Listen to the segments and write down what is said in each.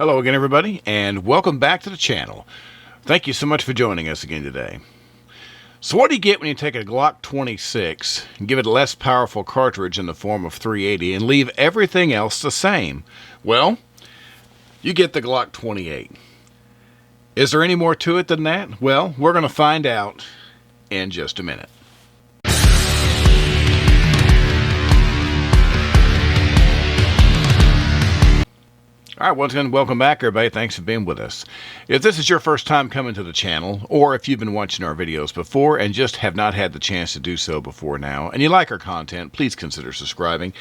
Hello again, everybody, and welcome back to the channel. Thank you so much for joining us again today. So what do you get when you take a Glock 26 and give it a less powerful cartridge in the form of 380 and leave everything else the same? Well, you get the Glock 28. Is there any more to it than that? Well, we're going to find out in just a minute. Alright, once again, welcome back everybody. Thanks for being with us. If this is your first time coming to the channel, or if you've been watching our videos before and just have not had the chance to do so before now, and you like our content, please consider subscribing.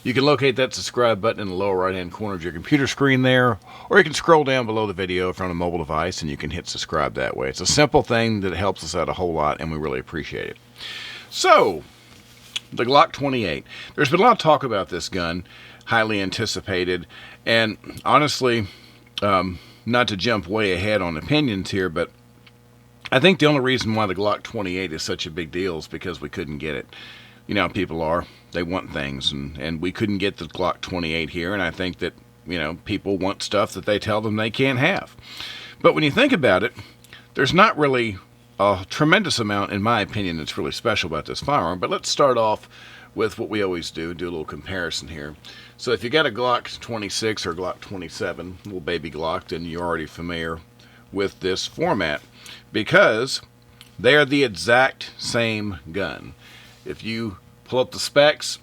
You can locate that subscribe button in the lower right hand corner of your computer screen there, or you can scroll down below the video from a mobile device and you can hit subscribe that way. It's a simple thing that helps us out a whole lot and we really appreciate it. So, the Glock 28. There's been a lot of talk about this gun, highly anticipated, and honestly, not to jump way ahead on opinions here, but I think the only reason why the Glock 28 is such a big deal is because we couldn't get it. You know how people are. They want things, and we couldn't get the Glock 28 here, and I think that, you know, people want stuff that they tell them they can't have. But when you think about it, there's not really a tremendous amount, in my opinion, that's really special about this firearm. But let's start off with what we always do a little comparison here. So if you got a Glock 26 or Glock 27, little baby Glock, then you're already familiar with this format because they are the exact same gun. If you pull up the specs,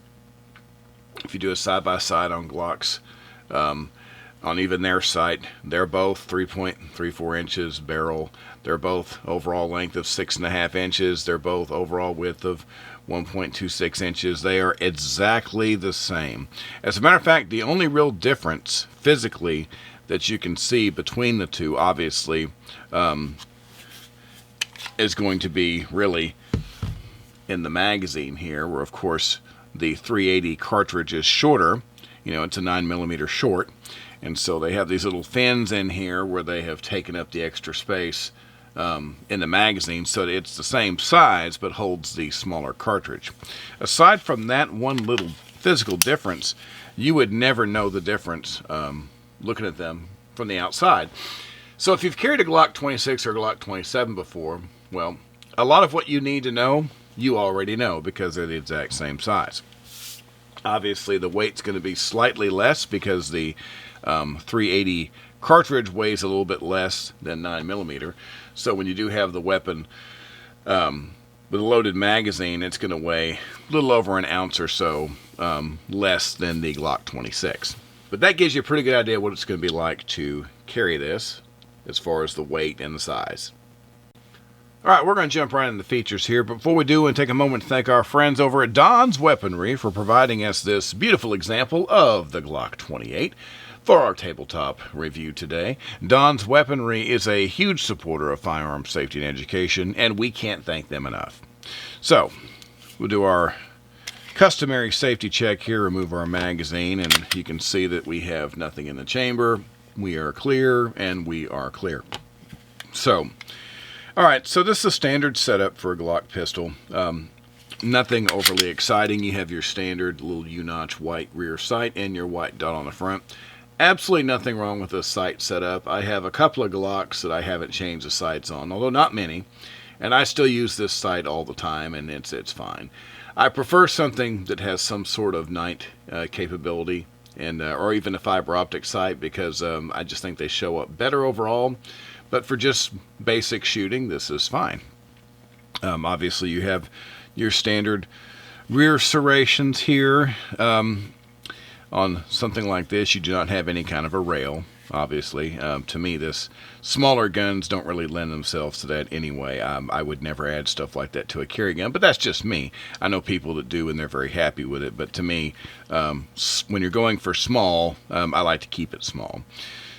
if you do a side-by-side on Glocks, on even their site, they're both 3.34 inches barrel. They're both overall length of 6.5 inches. They're both overall width of 1.26 inches. They are exactly the same. As a matter of fact, the only real difference physically that you can see between the two, obviously, is going to be really in the magazine here, where of course the 380 cartridge is shorter. You know, it's a 9mm short, and so they have these little fins in here where they have taken up the extra space in the magazine, so it's the same size but holds the smaller cartridge. Aside from that one little physical difference, you would never know the difference looking at them from the outside. So if you've carried a Glock 26 or Glock 27 before, well, a lot of what you need to know, you already know because they're the exact same size. Obviously, the weight's going to be slightly less because the 380 cartridge weighs a little bit less than 9mm. So when you do have the weapon with a loaded magazine, it's going to weigh a little over an ounce or so less than the Glock 26. But that gives you a pretty good idea what it's going to be like to carry this as far as the weight and the size. Alright, we're going to jump right into the features here, but before we do, I want to take a moment to thank our friends over at Don's Weaponry for providing us this beautiful example of the Glock 28 for our tabletop review today. Don's Weaponry is a huge supporter of firearm safety and education, and we can't thank them enough. So, we'll do our customary safety check here, remove our magazine, and you can see that we have nothing in the chamber. We are clear, and we are clear. So, alright, so this is a standard setup for a Glock pistol. Nothing overly exciting. You have your standard little U-notch white rear sight and your white dot on the front. Absolutely nothing wrong with this sight setup. I have a couple of Glocks that I haven't changed the sights on, although not many, and I still use this sight all the time, and it's fine. I prefer something that has some sort of night capability, and or even a fiber optic sight, because I just think they show up better overall. But for just basic shooting, this is fine. Obviously, you have your standard rear serrations here. On something like this, you do not have any kind of a rail, obviously. To me, this smaller guns don't really lend themselves to that anyway. I would never add stuff like that to a carry gun, but that's just me. I know people that do, and they're very happy with it. But to me, when you're going for small, I like to keep it small.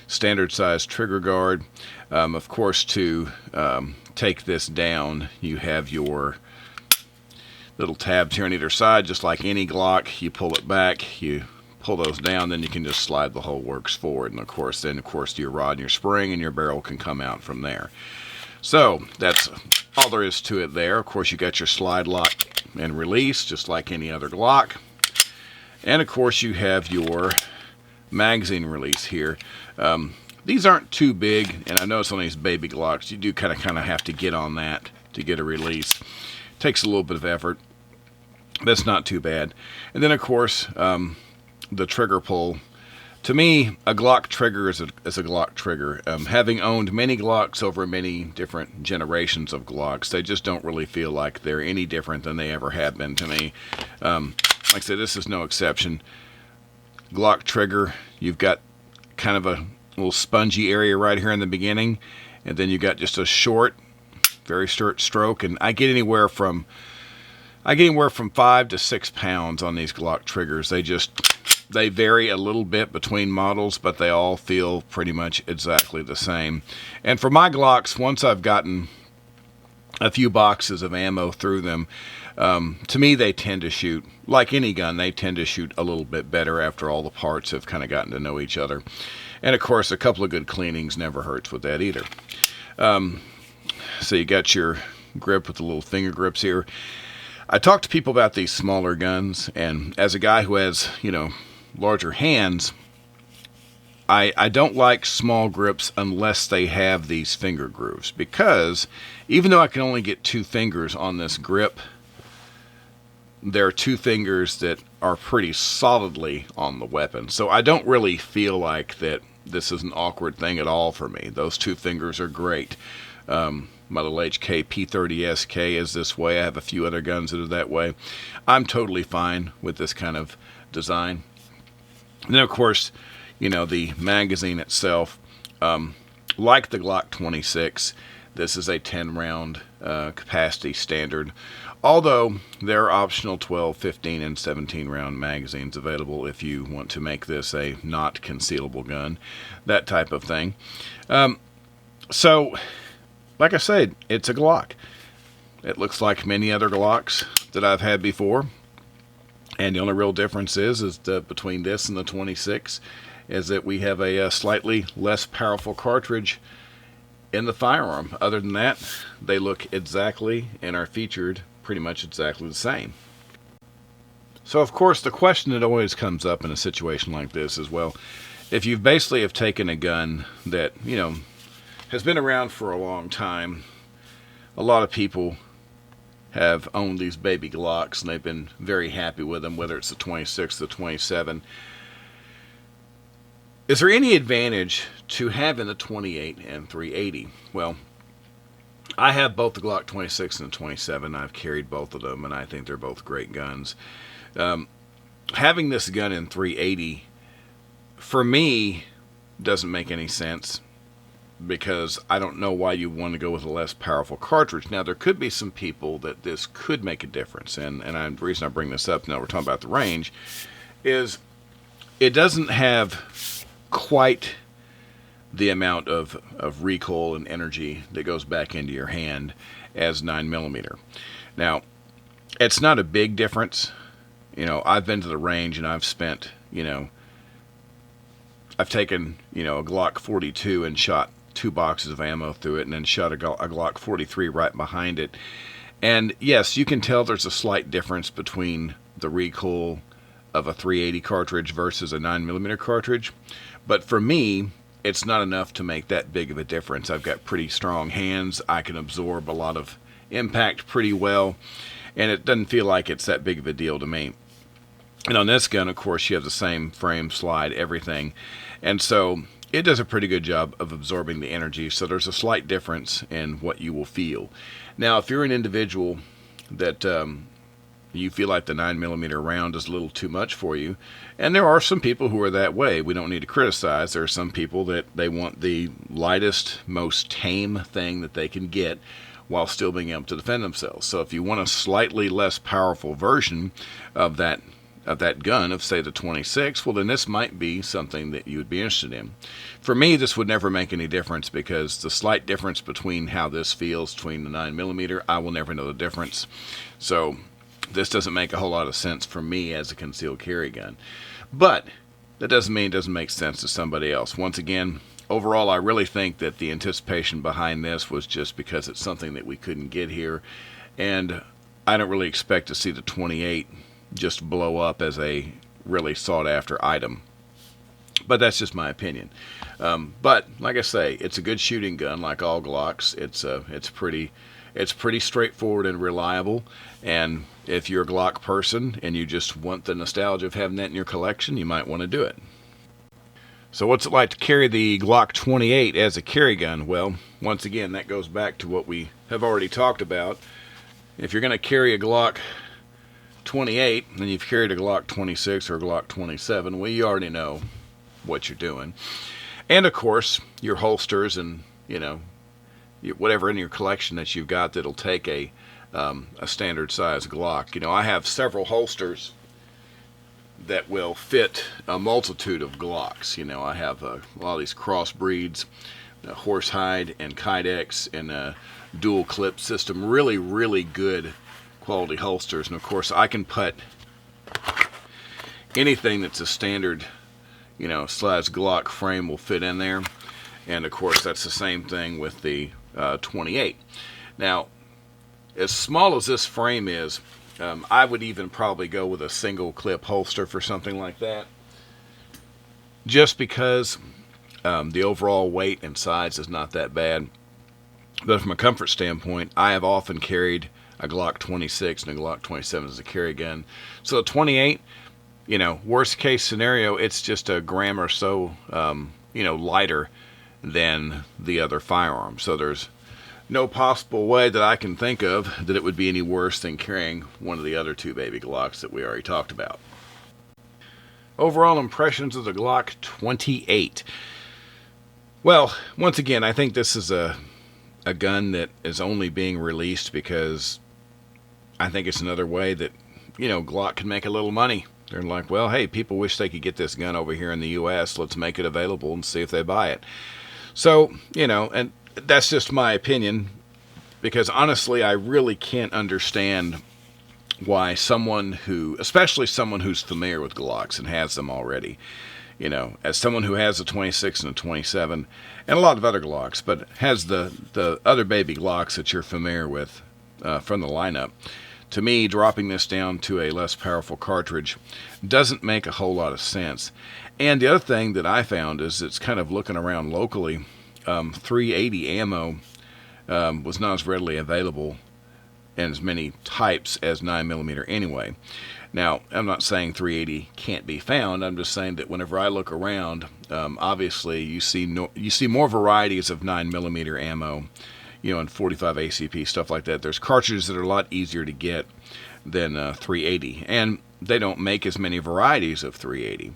Standard size trigger guard. Of course, to take this down, you have your little tabs here on either side, just like any Glock. You pull it back, you pull those down, then you can just slide the whole works forward, and of course your rod and your spring and your barrel can come out from there. So that's all there is to it there. Of course, you got your slide lock and release, just like any other Glock. And of course, you have your magazine release here. These aren't too big, and I notice on these baby Glocks, you do kind of have to get on that to get a release. Takes a little bit of effort. That's not too bad. And then, of course, the trigger pull. To me, a Glock trigger is a Glock trigger. Having owned many Glocks over many different generations of Glocks, they just don't really feel like they're any different than they ever have been to me. Like I said, this is no exception. Glock trigger, you've got kind of a little spongy area right here in the beginning, and then you've got just a short, very short stroke, and I get anywhere from 5 to 6 pounds on these Glock triggers. They vary a little bit between models, but they all feel pretty much exactly the same. And for my Glocks, once I've gotten a few boxes of ammo through them, to me they tend to shoot, like any gun, they tend to shoot a little bit better after all the parts have kind of gotten to know each other. And of course, a couple of good cleanings never hurts with that either. So you got your grip with the little finger grips here. I talk to people about these smaller guns, and as a guy who has, larger hands, I don't like small grips unless they have these finger grooves, because even though I can only get 2 fingers on this grip, there are 2 fingers that are pretty solidly on the weapon. So I don't really feel like that this is an awkward thing at all for me. Those 2 fingers are great. My little HK P30SK is this way. I have a few other guns that are that way. I'm totally fine with this kind of design. And then, of course, the magazine itself, like the Glock 26, this is a 10-round capacity standard. Although there are optional 12, 15, and 17-round magazines available if you want to make this a not concealable gun, that type of thing. So, like I said, it's a Glock. It looks like many other Glocks that I've had before. And the only real difference is between this and the 26 is that we have a slightly less powerful cartridge in the firearm. Other than that, they look exactly and are featured pretty much exactly the same. So, of course, the question that always comes up in a situation like this is, well, if you basically have taken a gun that, has been around for a long time, a lot of people have owned these baby Glocks, and they've been very happy with them, whether it's the 26, the 27. Is there any advantage to having the 28 and 380? Well, I have both the Glock 26 and the 27. I've carried both of them, and I think they're both great guns. Having this gun in 380, for me, doesn't make any sense, because I don't know why you want to go with a less powerful cartridge. Now, there could be some people that this could make a difference, and the reason I bring this up now, we're talking about the range, is it doesn't have quite the amount of recoil and energy that goes back into your hand as 9mm. Now, it's not a big difference. I've been to the range and I've spent, I've taken, a Glock 42 and shot 2 boxes of ammo through it, and then shot a Glock 43 right behind it. And yes, you can tell there's a slight difference between the recoil of a 380 cartridge versus a 9mm cartridge. But for me, it's not enough to make that big of a difference. I've got pretty strong hands. I can absorb a lot of impact pretty well, and it doesn't feel like it's that big of a deal to me. And on this gun, of course, you have the same frame, slide, everything. And so it does a pretty good job of absorbing the energy, so there's a slight difference in what you will feel. Now, if you're an individual that you feel like the 9mm round is a little too much for you, and there are some people who are that way, we don't need to criticize. There are some people that they want the lightest, most tame thing that they can get while still being able to defend themselves. So if you want a slightly less powerful version of that gun, of say the 26, well, then this might be something that you would be interested in. For me, this would never make any difference, because the slight difference between how this feels between the 9mm, I will never know the difference. So this doesn't make a whole lot of sense for me as a concealed carry gun. But that doesn't mean it doesn't make sense to somebody else. Once again, overall, I really think that the anticipation behind this was just because it's something that we couldn't get here, and I don't really expect to see the 28 just blow up as a really sought after item. But that's just my opinion. But like I say, it's a good shooting gun, like all Glocks. It's pretty straightforward and reliable. And if you're a Glock person and you just want the nostalgia of having that in your collection, you might want to do it. So what's it like to carry the Glock 28 as a carry gun? Well, once again, that goes back to what we have already talked about. If you're going to carry a Glock 28 and you've carried a Glock 26 or a Glock 27, well, you already know what you're doing. And of course, your holsters and, whatever in your collection that you've got that'll take a standard size Glock. I have several holsters that will fit a multitude of Glocks. I have a lot of these crossbreeds, Horsehide and Kydex, and a dual clip system. Really, really good quality holsters. And of course, I can put anything that's a standard, size Glock frame will fit in there. And of course, that's the same thing with the 28. Now, as small as this frame is, I would even probably go with a single clip holster for something like that, just because the overall weight and size is not that bad. But from a comfort standpoint, I have often carried a Glock 26 and a Glock 27 as a carry gun. So the 28, worst case scenario, it's just a gram or so, lighter than the other firearm. So there's no possible way that I can think of that it would be any worse than carrying one of the other two baby Glocks that we already talked about. Overall impressions of the Glock 28. Well, once again, I think this is a gun that is only being released because I think it's another way that, Glock can make a little money. They're like, well, hey, people wish they could get this gun over here in the U.S. Let's make it available and see if they buy it. So, and that's just my opinion, because honestly, I really can't understand why especially someone who's familiar with Glocks and has them already, as someone who has a 26 and a 27 and a lot of other Glocks, but has the other baby Glocks that you're familiar with from the lineup, to me, dropping this down to a less powerful cartridge doesn't make a whole lot of sense. And the other thing that I found is it's kind of looking around locally, 380 ammo was not as readily available in as many types as 9mm anyway. Now, I'm not saying 380 can't be found. I'm just saying that whenever I look around, obviously you see more varieties of 9mm ammo, and 45 ACP, stuff like that. There's cartridges that are a lot easier to get than 380, and they don't make as many varieties of 380.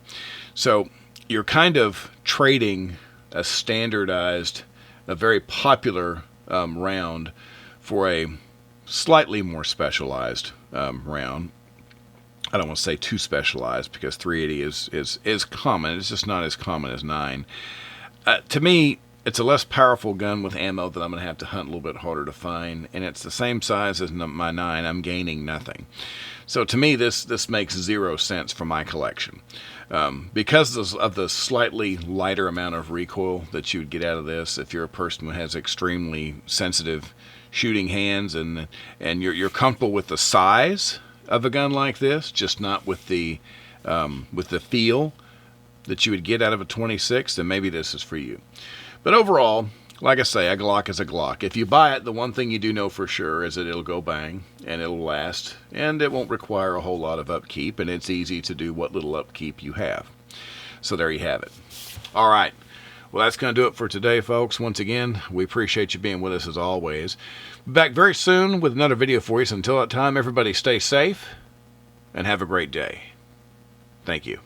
So you're kind of trading a standardized, a very popular round for a slightly more specialized round. I don't want to say too specialized, because 380 is common. It's just not as common as 9. To me, it's a less powerful gun with ammo that I'm going to have to hunt a little bit harder to find, and it's the same size as my 9. I'm gaining nothing. So to me, this makes 0 sense for my collection. Because of the slightly lighter amount of recoil that you would get out of this, if you're a person who has extremely sensitive shooting hands and you're comfortable with the size of a gun like this, just not with the feel that you would get out of a 26, then maybe this is for you. But overall, like I say, a Glock is a Glock. If you buy it, the one thing you do know for sure is that it'll go bang, and it'll last, and it won't require a whole lot of upkeep, and it's easy to do what little upkeep you have. So there you have it. All right. Well, that's going to do it for today, folks. Once again, we appreciate you being with us as always. Back very soon with another video for you. So until that time, everybody stay safe and have a great day. Thank you.